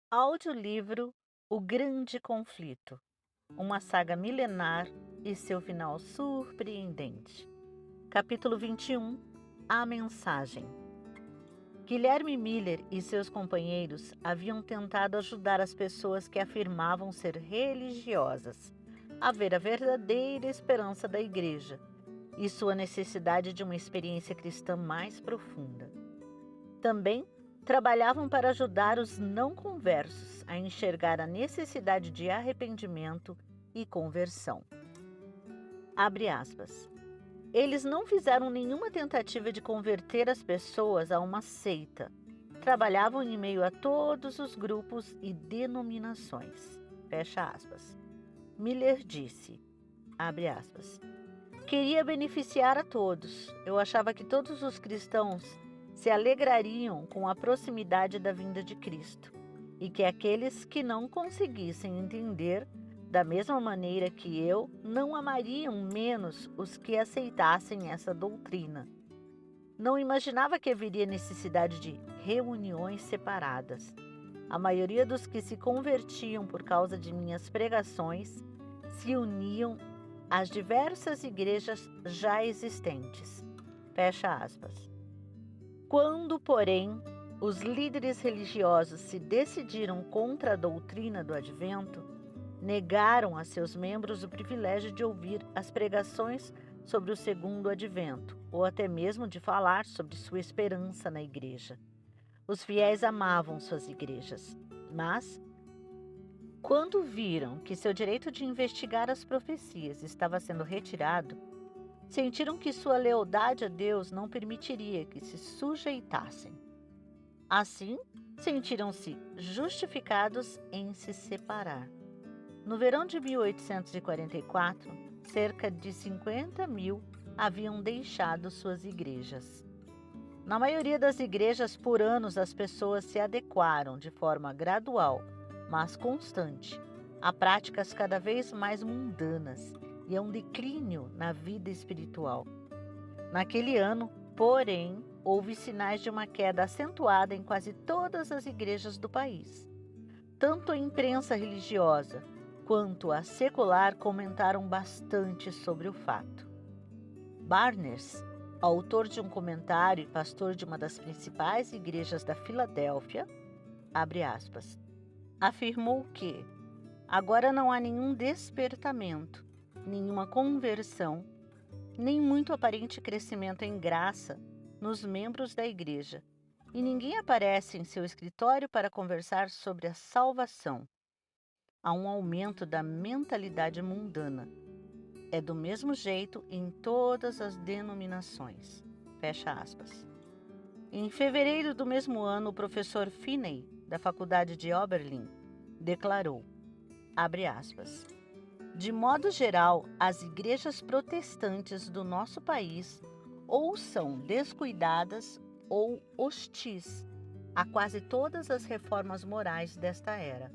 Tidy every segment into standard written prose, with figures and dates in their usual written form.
Audiolivro O Grande Conflito, uma saga milenar e seu final surpreendente. Capítulo 21. A Mensagem. Guilherme Miller e seus companheiros haviam tentado ajudar as pessoas que afirmavam ser religiosas a ver a verdadeira esperança da Igreja e sua necessidade de uma experiência cristã mais profunda. Também trabalhavam para ajudar os não conversos a enxergar a necessidade de arrependimento e conversão. Abre aspas. Eles não fizeram nenhuma tentativa de converter as pessoas a uma seita. Trabalhavam em meio a todos os grupos e denominações. Fecha aspas. Miller disse, abre aspas, queria beneficiar a todos. Eu achava que todos os cristãos se alegrariam com a proximidade da vinda de Cristo e que aqueles que não conseguissem entender da mesma maneira que eu não amariam menos os que aceitassem essa doutrina. Não imaginava que haveria necessidade de reuniões separadas. A maioria dos que se convertiam por causa de minhas pregações se uniam às diversas igrejas já existentes. Fecha aspas. Quando, porém, os líderes religiosos se decidiram contra a doutrina do advento, negaram a seus membros o privilégio de ouvir as pregações sobre o segundo advento, ou até mesmo de falar sobre sua esperança na igreja. Os fiéis amavam suas igrejas, mas, quando viram que seu direito de investigar as profecias estava sendo retirado, sentiram que sua lealdade a Deus não permitiria que se sujeitassem. Assim, sentiram-se justificados em se separar. No verão de 1844, cerca de 50.000 haviam deixado suas igrejas. Na maioria das igrejas, por anos, as pessoas se adequaram de forma gradual, mas constante, a práticas cada vez mais mundanas e a um declínio na vida espiritual. Naquele ano, porém, houve sinais de uma queda acentuada em quase todas as igrejas do país. Tanto a imprensa religiosa quanto a secular comentaram bastante sobre o fato. Barnes, autor de um comentário e pastor de uma das principais igrejas da Filadélfia, abre aspas, afirmou que agora não há nenhum despertamento, nenhuma conversão, nem muito aparente crescimento em graça nos membros da igreja, e ninguém aparece em seu escritório para conversar sobre a salvação. Há um aumento da mentalidade mundana. É do mesmo jeito em todas as denominações. Fecha aspas. Em fevereiro do mesmo ano, o professor Finney, da Faculdade de Oberlin, declarou, abre aspas, de modo geral, as igrejas protestantes do nosso país ou são descuidadas ou hostis a quase todas as reformas morais desta era.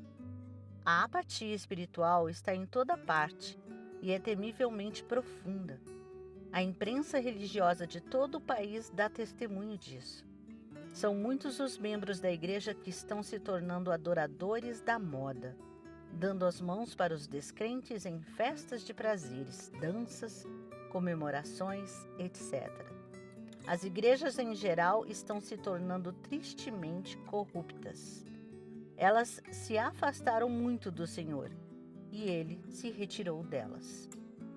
A apatia espiritual está em toda parte e é temivelmente profunda. A imprensa religiosa de todo o país dá testemunho disso. São muitos os membros da igreja que estão se tornando adoradores da moda, dando as mãos para os descrentes em festas de prazeres, danças, comemorações, etc. As igrejas em geral estão se tornando tristemente corruptas. Elas se afastaram muito do Senhor e ele se retirou delas.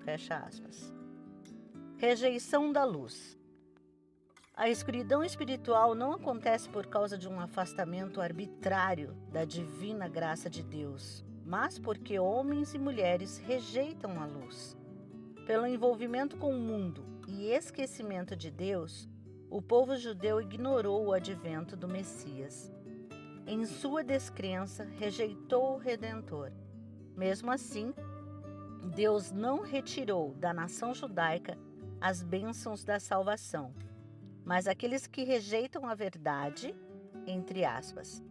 Fecha aspas. Rejeição da luz. A escuridão espiritual não acontece por causa de um afastamento arbitrário da divina graça de Deus, mas porque homens e mulheres rejeitam a luz. Pelo envolvimento com o mundo e esquecimento de Deus, o povo judeu ignorou o advento do Messias. Em sua descrença, rejeitou o Redentor. Mesmo assim, Deus não retirou da nação judaica as bênçãos da salvação, mas aqueles que rejeitam a verdade, entre aspas,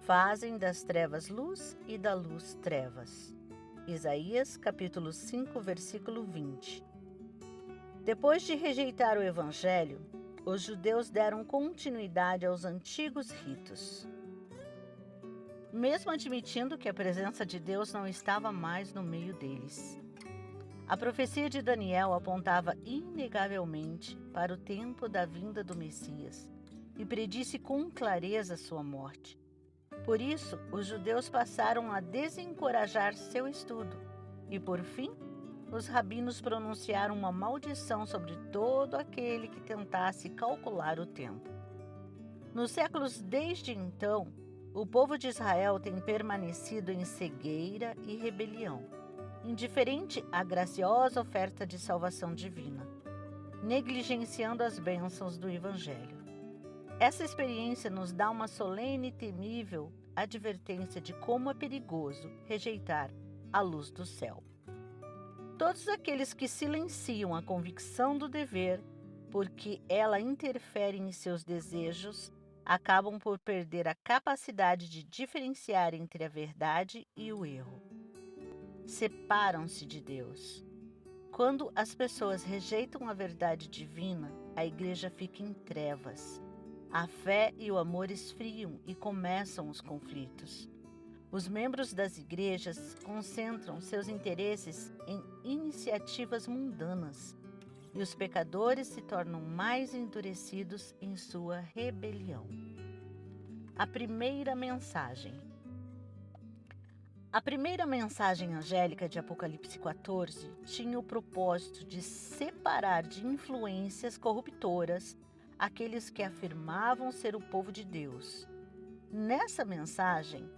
fazem das trevas luz e da luz trevas. Isaías, capítulo 5, versículo 20. Depois de rejeitar o Evangelho, os judeus deram continuidade aos antigos ritos. mesmo admitindo que a presença de Deus não estava mais no meio deles. A profecia de Daniel apontava inegavelmente para o tempo da vinda do Messias e predisse com clareza sua morte. Por isso, os judeus passaram a desencorajar seu estudo e, por fim, os rabinos pronunciaram uma maldição sobre todo aquele que tentasse calcular o tempo. Nos séculos desde então, o povo de Israel tem permanecido em cegueira e rebelião, indiferente à graciosa oferta de salvação divina, negligenciando as bênçãos do Evangelho. Essa experiência nos dá uma solene e temível advertência de como é perigoso rejeitar a luz do céu. Todos aqueles que silenciam a convicção do dever, porque ela interfere em seus desejos, acabam por perder a capacidade de diferenciar entre a verdade e o erro. Separam-se de Deus. Quando as pessoas rejeitam a verdade divina, a igreja fica em trevas. A fé e o amor esfriam e começam os conflitos. Os membros das igrejas concentram seus interesses em iniciativas mundanas e os pecadores se tornam mais endurecidos em sua rebelião. A primeira mensagem. A primeira mensagem angélica de Apocalipse 14 tinha o propósito de separar de influências corruptoras aqueles que afirmavam ser o povo de Deus. Nessa mensagem,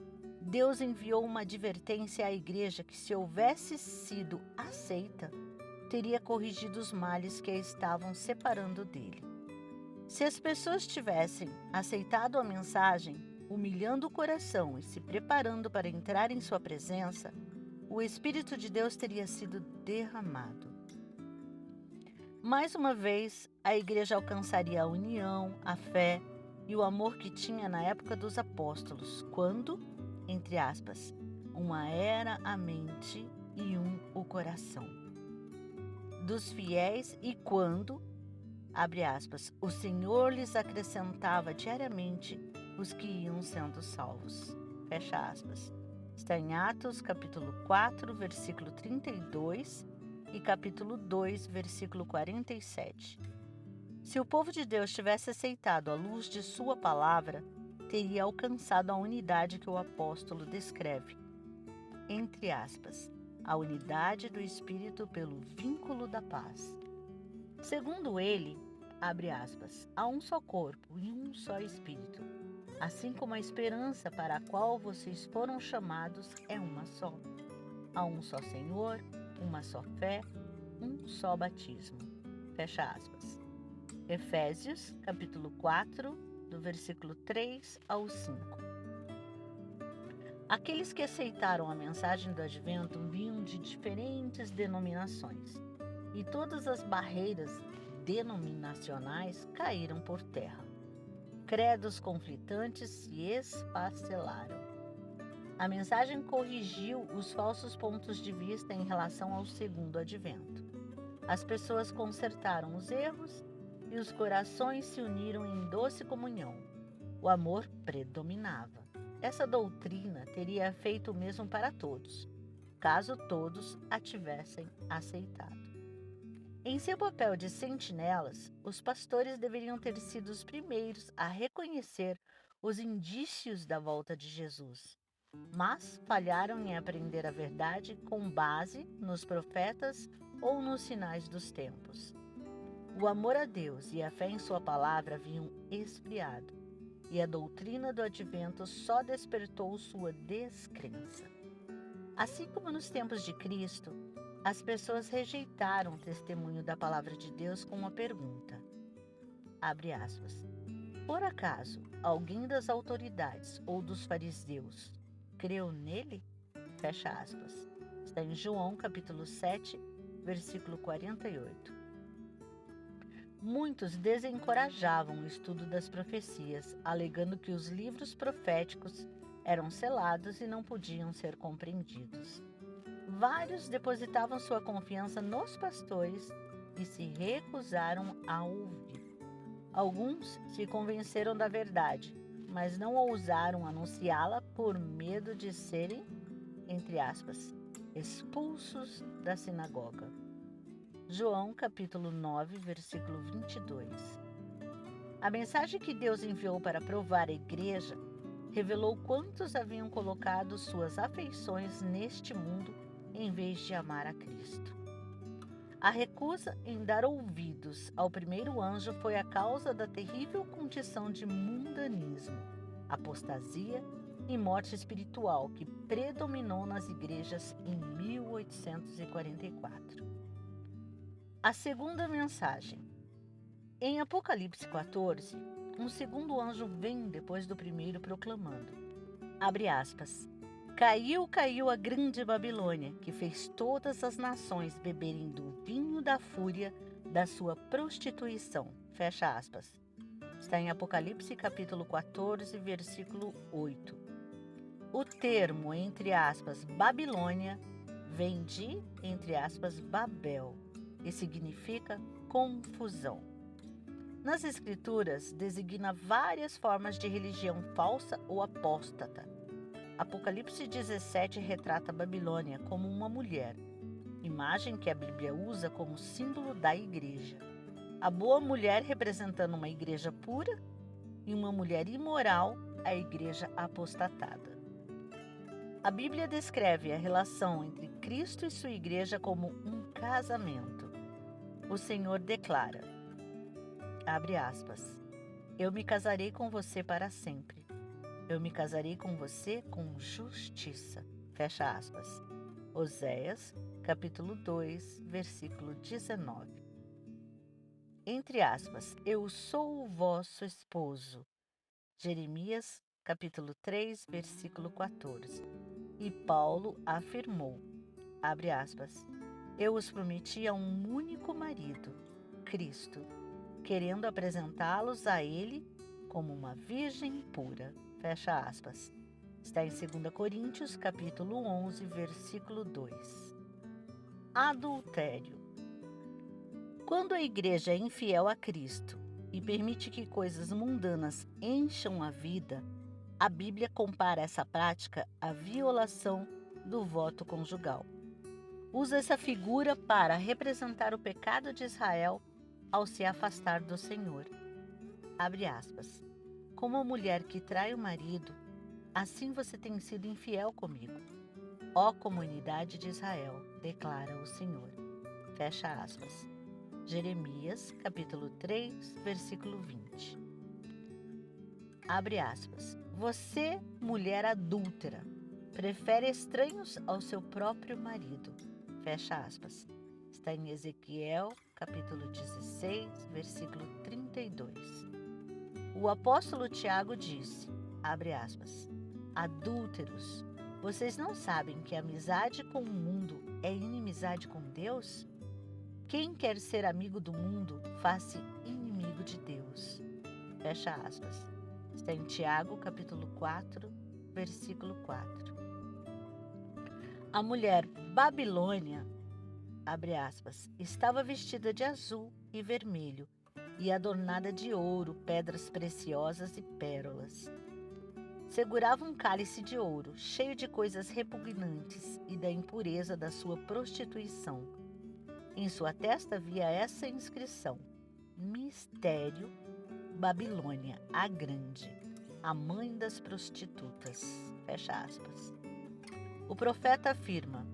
Deus enviou uma advertência à igreja que, se houvesse sido aceita, teria corrigido os males que a estavam separando dele. Se as pessoas tivessem aceitado a mensagem, humilhando o coração e se preparando para entrar em sua presença, o Espírito de Deus teria sido derramado. Mais uma vez, a igreja alcançaria a união, a fé e o amor que tinha na época dos apóstolos, quando, entre aspas, uma era a mente e o coração dos fiéis, e quando, abre aspas, o Senhor lhes acrescentava diariamente os que iam sendo salvos, fecha aspas. Está em Atos, capítulo 4, versículo 32 e capítulo 2, versículo 47. Se o povo de Deus tivesse aceitado a luz de sua palavra, teria alcançado a unidade que o apóstolo descreve, entre aspas, a unidade do Espírito pelo vínculo da paz. Segundo ele, abre aspas, há um só corpo e um só Espírito, assim como a esperança para a qual vocês foram chamados é uma só. Há um só Senhor, uma só fé, um só batismo. Fecha aspas. Efésios, capítulo 4, do versículo 3 ao 5. Aqueles que aceitaram a mensagem do Advento vinham de diferentes denominações, e todas as barreiras denominacionais caíram por terra. Credos conflitantes se esfacelaram. A mensagem corrigiu os falsos pontos de vista em relação ao segundo advento. As pessoas consertaram os erros e os corações se uniram em doce comunhão. O amor predominava. Essa doutrina teria feito o mesmo para todos, caso todos a tivessem aceitado. Em seu papel de sentinelas, os pastores deveriam ter sido os primeiros a reconhecer os indícios da volta de Jesus, mas falharam em aprender a verdade com base nos profetas ou nos sinais dos tempos. O amor a Deus e a fé em sua palavra haviam esfriado, e a doutrina do advento só despertou sua descrença. Assim como nos tempos de Cristo, as pessoas rejeitaram o testemunho da palavra de Deus com uma pergunta. Abre aspas. Por acaso, alguém das autoridades ou dos fariseus creu nele? Fecha aspas. Está em João, capítulo 7, versículo 48. Muitos desencorajavam o estudo das profecias, alegando que os livros proféticos eram selados e não podiam ser compreendidos. Vários depositavam sua confiança nos pastores e se recusaram a ouvir. Alguns se convenceram da verdade, mas não ousaram anunciá-la por medo de serem, entre aspas, expulsos da sinagoga. João capítulo 9, versículo 22. A mensagem que Deus enviou para provar a igreja revelou quantos haviam colocado suas afeições neste mundo em vez de amar a Cristo. A recusa em dar ouvidos ao primeiro anjo foi a causa da terrível condição de mundanismo, apostasia e morte espiritual que predominou nas igrejas em 1844. A segunda mensagem. Em Apocalipse 14, um segundo anjo vem depois do primeiro proclamando, abre aspas, caiu a grande Babilônia, que fez todas as nações beberem do vinho da fúria da sua prostituição, fecha aspas. Está em Apocalipse capítulo 14, versículo 8. O termo, entre aspas, Babilônia, vem de, entre aspas, Babel, e significa confusão. Nas Escrituras, designa várias formas de religião falsa ou apóstata. Apocalipse 17 retrata a Babilônia como uma mulher, imagem que a Bíblia usa como símbolo da igreja. A boa mulher representando uma igreja pura e uma mulher imoral, a igreja apostatada. A Bíblia descreve a relação entre Cristo e sua igreja como um casamento. O Senhor declara, abre aspas, eu me casarei com você para sempre. Eu me casarei com você com justiça. Fecha aspas. Oséias, capítulo 2, versículo 19. Entre aspas, eu sou o vosso esposo. Jeremias, capítulo 3, versículo 14. E Paulo afirmou, abre aspas, eu os prometi a um único marido, Cristo, querendo apresentá-los a ele como uma virgem pura. Fecha aspas. Está em 2 Coríntios, capítulo 11, versículo 2. Adultério. Quando a igreja é infiel a Cristo e permite que coisas mundanas encham a vida, a Bíblia compara essa prática à violação do voto conjugal. Usa essa figura para representar o pecado de Israel ao se afastar do Senhor. Abre aspas. Como a mulher que trai o marido, assim você tem sido infiel comigo. Ó comunidade de Israel, declara o Senhor. Fecha aspas. Jeremias, capítulo 3, versículo 20. Abre aspas. Você, mulher adúltera, prefere estranhos ao seu próprio marido. Fecha aspas. Está em Ezequiel, capítulo 16, versículo 32. O apóstolo Tiago disse, abre aspas, adúlteros, vocês não sabem que amizade com o mundo é inimizade com Deus? Quem quer ser amigo do mundo, faz-se inimigo de Deus. Fecha aspas. Está em Tiago, capítulo 4, versículo 4. A mulher Babilônia, abre aspas, estava vestida de azul e vermelho e adornada de ouro, pedras preciosas e pérolas. Segurava um cálice de ouro, cheio de coisas repugnantes e da impureza da sua prostituição. Em sua testa havia essa inscrição: Mistério, Babilônia, a Grande, a mãe das prostitutas. Fecha aspas. O profeta afirma,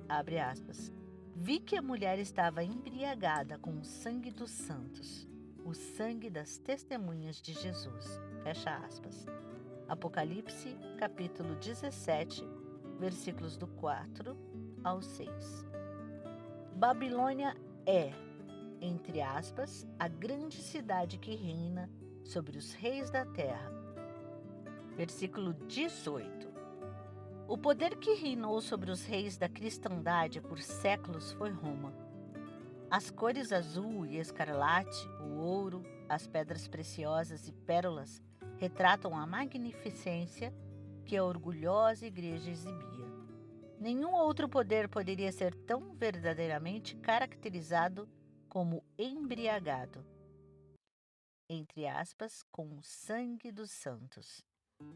abre aspas, vi que a mulher estava embriagada com o sangue dos santos, o sangue das testemunhas de Jesus. Fecha aspas. Apocalipse, capítulo 17, versículos do 4 ao 6. Babilônia é, entre aspas, a grande cidade que reina sobre os reis da terra. Versículo 18. O poder que reinou sobre os reis da cristandade por séculos foi Roma. As cores azul e escarlate, o ouro, as pedras preciosas e pérolas retratam a magnificência que a orgulhosa igreja exibia. Nenhum outro poder poderia ser tão verdadeiramente caracterizado como embriagado. entre aspas, com o sangue dos santos.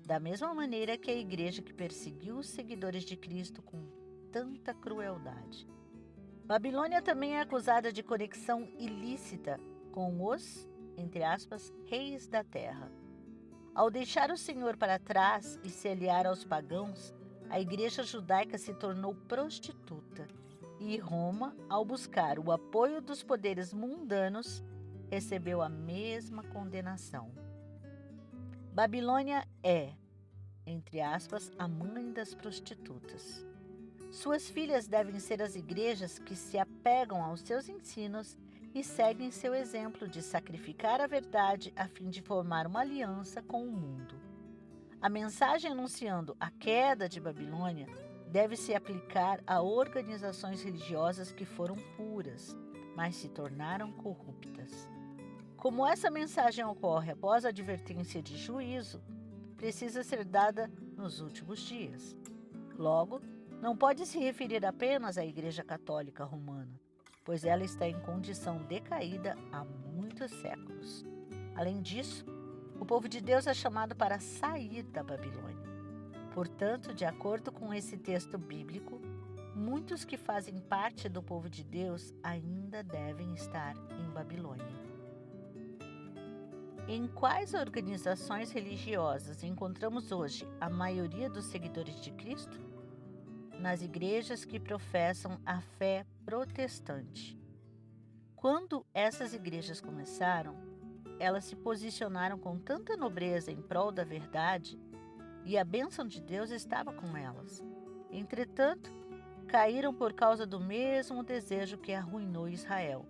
Da mesma maneira que a igreja que perseguiu os seguidores de Cristo com tanta crueldade. Babilônia também é acusada de conexão ilícita com os, entre aspas, reis da terra. Ao deixar o Senhor para trás e se aliar aos pagãos, a igreja judaica se tornou prostituta. E Roma, ao buscar o apoio dos poderes mundanos, recebeu a mesma condenação. Babilônia é, entre aspas, a mãe das prostitutas. Suas filhas devem ser as igrejas que se apegam aos seus ensinos e seguem seu exemplo de sacrificar a verdade a fim de formar uma aliança com o mundo. A mensagem anunciando a queda de Babilônia deve se aplicar a organizações religiosas que foram puras, mas se tornaram corruptas. Como essa mensagem ocorre após a advertência de juízo, precisa ser dada nos últimos dias. Logo, não pode se referir apenas à Igreja Católica Romana, pois ela está em condição decaída há muitos séculos. Além disso, o povo de Deus é chamado para sair da Babilônia. Portanto, de acordo com esse texto bíblico, muitos que fazem parte do povo de Deus ainda devem estar em Babilônia. Em quais organizações religiosas encontramos hoje a maioria dos seguidores de Cristo? Nas igrejas que professam a fé protestante. Quando essas igrejas começaram, elas se posicionaram com tanta nobreza em prol da verdade e a bênção de Deus estava com elas. Entretanto, caíram por causa do mesmo desejo que arruinou Israel.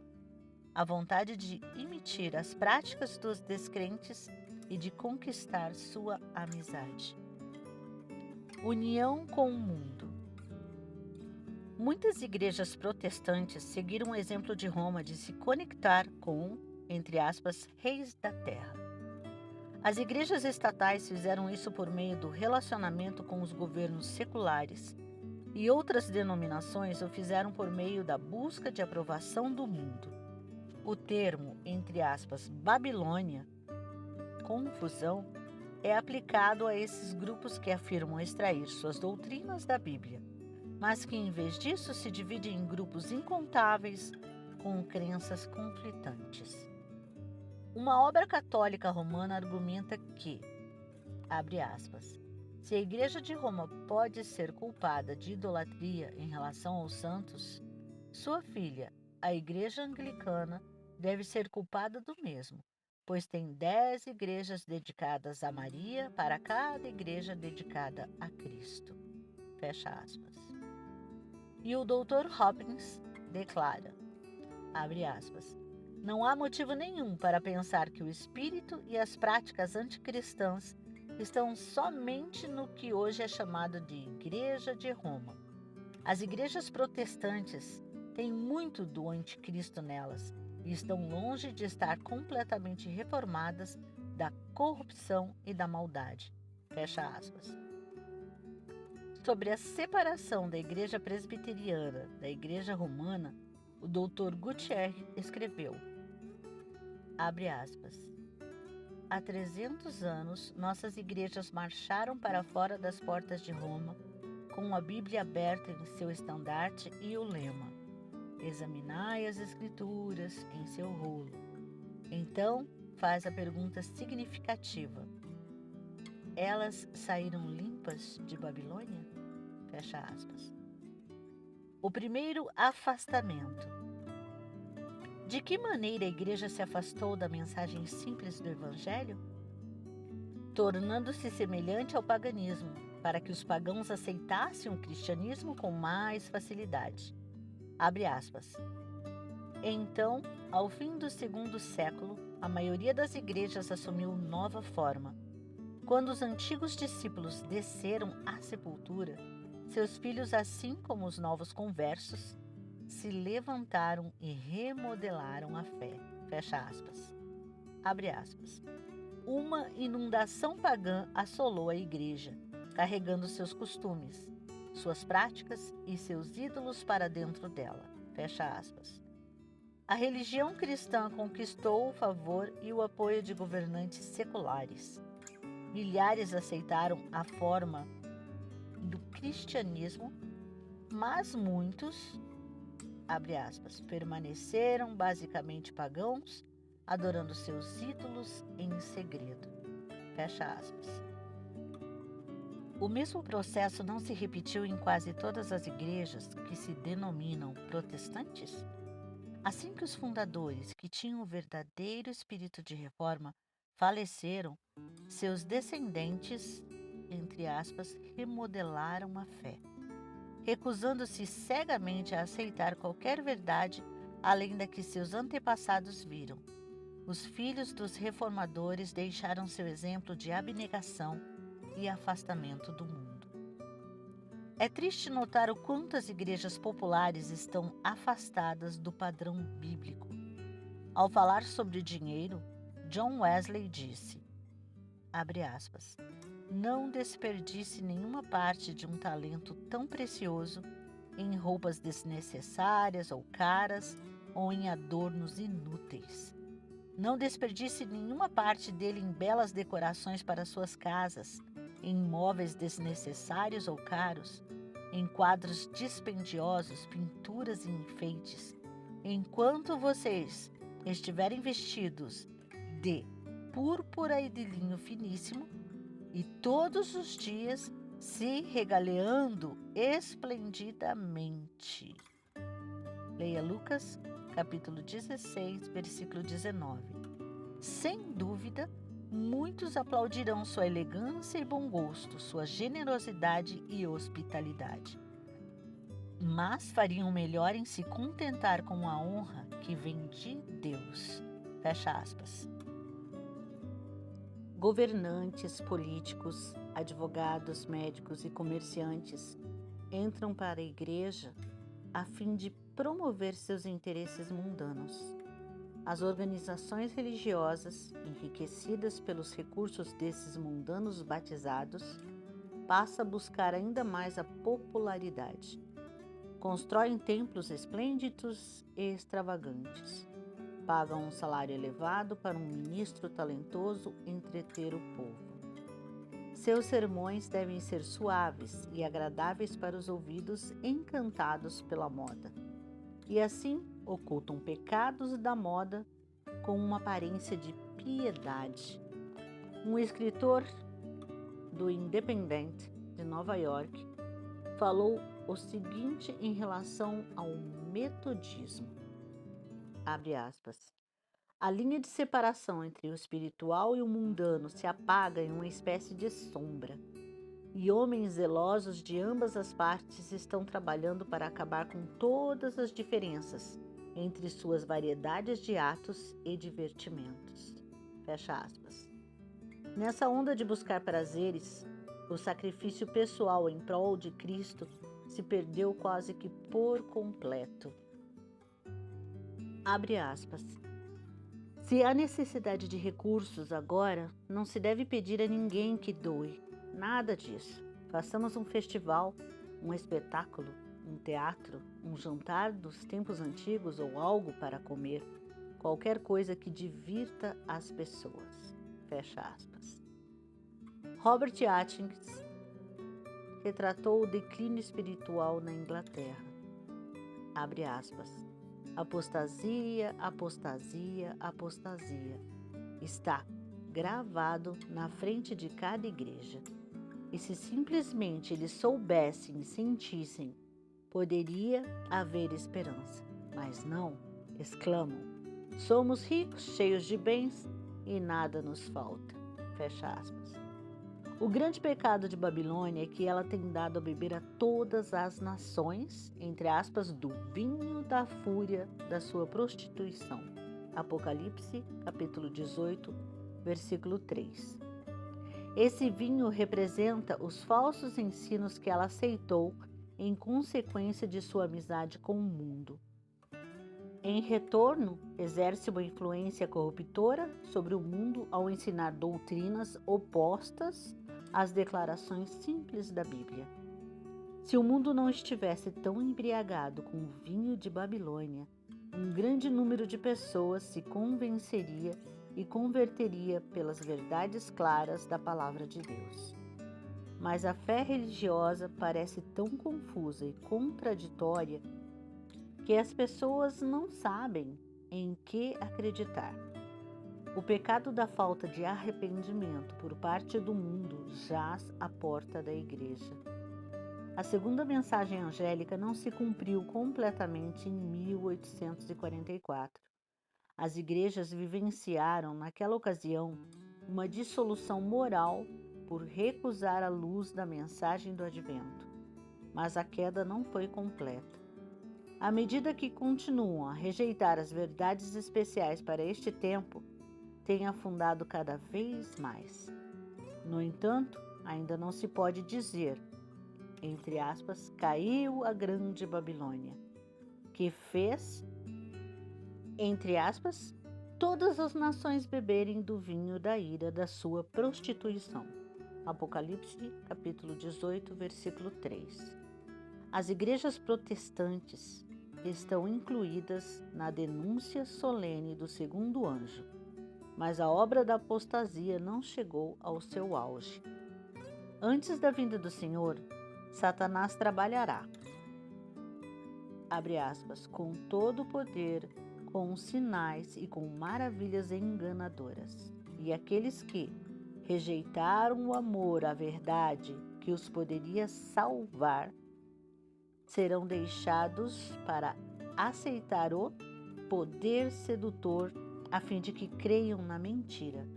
A vontade de imitar as práticas dos descrentes e de conquistar sua amizade. União com o mundo. Muitas igrejas protestantes seguiram o exemplo de Roma de se conectar com, entre aspas, reis da terra. As igrejas estatais fizeram isso por meio do relacionamento com os governos seculares e outras denominações o fizeram por meio da busca de aprovação do mundo. O termo, entre aspas, Babilônia, confusão, é aplicado a esses grupos que afirmam extrair suas doutrinas da Bíblia, mas que em vez disso se dividem em grupos incontáveis com crenças conflitantes. Uma obra católica romana argumenta que, abre aspas, se a Igreja de Roma pode ser culpada de idolatria em relação aos santos, sua filha, a Igreja Anglicana, deve ser culpada do mesmo, pois tem 10 igrejas dedicadas a Maria para cada igreja dedicada a Cristo. Fecha aspas. E o Dr. Hopkins declara, abre aspas, não há motivo nenhum para pensar que o espírito e as práticas anticristãs estão somente no que hoje é chamado de Igreja de Roma. As igrejas protestantes têm muito do anticristo nelas, e estão longe de estar completamente reformadas da corrupção e da maldade. Fecha aspas. Sobre a separação da igreja presbiteriana da igreja romana, o Dr. Gutierrez escreveu, abre aspas, há 300 anos, nossas igrejas marcharam para fora das portas de Roma, com a Bíblia aberta em seu estandarte e o lema, examinai as Escrituras em seu rolo. Então, faz a pergunta significativa. Elas saíram limpas de Babilônia? Fecha aspas. O primeiro afastamento. De que maneira a igreja se afastou da mensagem simples do Evangelho? Tornando-se semelhante ao paganismo, para que os pagãos aceitassem o cristianismo com mais facilidade. Abre aspas. Então, ao fim do segundo século, a maioria das igrejas assumiu nova forma. Quando os antigos discípulos desceram à sepultura, seus filhos, assim como os novos conversos, se levantaram e remodelaram a fé. Fecha aspas. Abre aspas. Uma inundação pagã assolou a igreja, carregando seus costumes, suas práticas e seus ídolos para dentro dela. Fecha aspas. A religião cristã conquistou o favor e o apoio de governantes seculares. Milhares aceitaram a forma do cristianismo, mas muitos, abre aspas, permaneceram basicamente pagãos, adorando seus ídolos em segredo, fecha aspas. O mesmo processo não se repetiu em quase todas as igrejas que se denominam protestantes? Assim que os fundadores, que tinham o verdadeiro espírito de reforma, faleceram, seus descendentes, entre aspas, remodelaram a fé, recusando-se cegamente a aceitar qualquer verdade além da que seus antepassados viram. Os filhos dos reformadores deixaram seu exemplo de abnegação e afastamento do mundo. É triste notar o quanto as igrejas populares estão afastadas do padrão bíblico. Ao falar sobre dinheiro, John Wesley disse, abre aspas, não desperdice nenhuma parte de um talento tão precioso em roupas desnecessárias ou caras ou em adornos inúteis. Não desperdice nenhuma parte dele em belas decorações para suas casas, em móveis desnecessários ou caros, em quadros dispendiosos, pinturas e enfeites. Enquanto vocês estiverem vestidos de púrpura e de linho finíssimo, e todos os dias se regaleando esplendidamente. Leia Lucas, capítulo 16, versículo 19. Sem dúvida, muitos aplaudirão sua elegância e bom gosto, sua generosidade e hospitalidade. Mas fariam melhor em se contentar com a honra que vem de Deus. Fecha aspas. Governantes, políticos, advogados, médicos e comerciantes entram para a igreja a fim de promover seus interesses mundanos. As organizações religiosas, enriquecidas pelos recursos desses mundanos batizados, passam a buscar ainda mais a popularidade. Constroem templos esplêndidos e extravagantes. Pagam um salário elevado para um ministro talentoso entreter o povo. Seus sermões devem ser suaves e agradáveis para os ouvidos encantados pela moda. E assim ocultam pecados da moda com uma aparência de piedade. Um escritor do Independent de Nova York falou o seguinte em relação ao metodismo. Abre aspas. A linha de separação entre o espiritual e o mundano se apaga em uma espécie de sombra, e homens zelosos de ambas as partes estão trabalhando para acabar com todas as diferenças entre suas variedades de atos e divertimentos. Fecha aspas. Nessa onda de buscar prazeres, o sacrifício pessoal em prol de Cristo se perdeu quase que por completo. Abre aspas. Se há necessidade de recursos agora, não se deve pedir a ninguém que doe. Nada disso. Façamos um festival, um espetáculo, um teatro, um jantar dos tempos antigos ou algo para comer. Qualquer coisa que divirta as pessoas. Fecha aspas. Robert Atkins retratou o declínio espiritual na Inglaterra. Abre aspas. Apostasia, apostasia, apostasia. Está gravado na frente de cada igreja. E se simplesmente eles soubessem e sentissem, poderia haver esperança. Mas não, exclamam. Somos ricos, cheios de bens e nada nos falta. Fecha aspas. O grande pecado de Babilônia é que ela tem dado a beber a todas as nações, entre aspas, do vinho da fúria da sua prostituição. Apocalipse, capítulo 18, versículo 3. Esse vinho representa os falsos ensinos que ela aceitou em consequência de sua amizade com o mundo. Em retorno, exerce uma influência corruptora sobre o mundo ao ensinar doutrinas opostas às declarações simples da Bíblia. Se o mundo não estivesse tão embriagado com o vinho de Babilônia, um grande número de pessoas se convenceria e converteria pelas verdades claras da palavra de Deus. Mas a fé religiosa parece tão confusa e contraditória que as pessoas não sabem em que acreditar. O pecado da falta de arrependimento por parte do mundo jaz à porta da igreja. A segunda mensagem angélica não se cumpriu completamente em 1844. As igrejas vivenciaram, naquela ocasião, uma dissolução moral por recusar a luz da mensagem do advento. Mas a queda não foi completa. À medida que continuam a rejeitar as verdades especiais para este tempo, têm afundado cada vez mais. No entanto, ainda não se pode dizer, entre aspas, caiu a grande Babilônia, que fez, entre aspas, todas as nações beberem do vinho da ira da sua prostituição. Apocalipse, capítulo 18, versículo 3. As igrejas protestantes estão incluídas na denúncia solene do segundo anjo, mas a obra da apostasia não chegou ao seu auge. Antes da vinda do Senhor, Satanás trabalhará, abre aspas, com todo o poder, com sinais e com maravilhas enganadoras. E aqueles que rejeitaram o amor à verdade que os poderia salvar, serão deixados para aceitar o poder sedutor a fim de que creiam na mentira.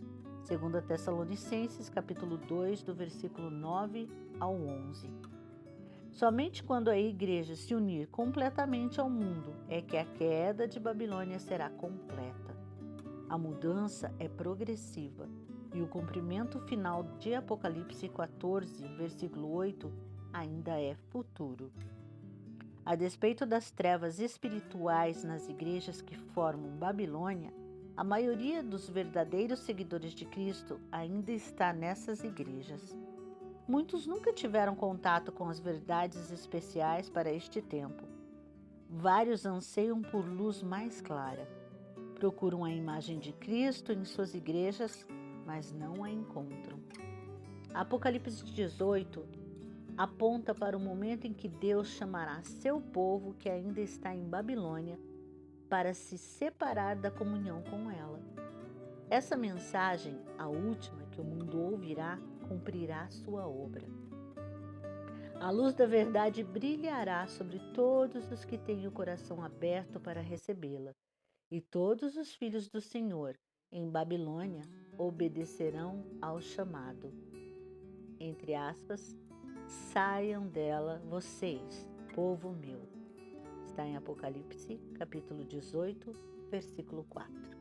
2 Tessalonicenses, capítulo 2, do versículo 9 ao 11. Somente quando a igreja se unir completamente ao mundo é que a queda de Babilônia será completa. A mudança é progressiva e o cumprimento final de Apocalipse 14, versículo 8, ainda é futuro. A despeito das trevas espirituais nas igrejas que formam Babilônia, a maioria dos verdadeiros seguidores de Cristo ainda está nessas igrejas. Muitos nunca tiveram contato com as verdades especiais para este tempo. Vários anseiam por luz mais clara. Procuram a imagem de Cristo em suas igrejas, mas não a encontram. Apocalipse 18 aponta para o momento em que Deus chamará seu povo que ainda está em Babilônia para se separar da comunhão com ela. Essa mensagem, a última que o mundo ouvirá, cumprirá sua obra. A luz da verdade brilhará sobre todos os que têm o coração aberto para recebê-la, e todos os filhos do Senhor em Babilônia obedecerão ao chamado. Entre aspas, saiam dela vocês, povo meu. Está em Apocalipse, capítulo 18, versículo 4.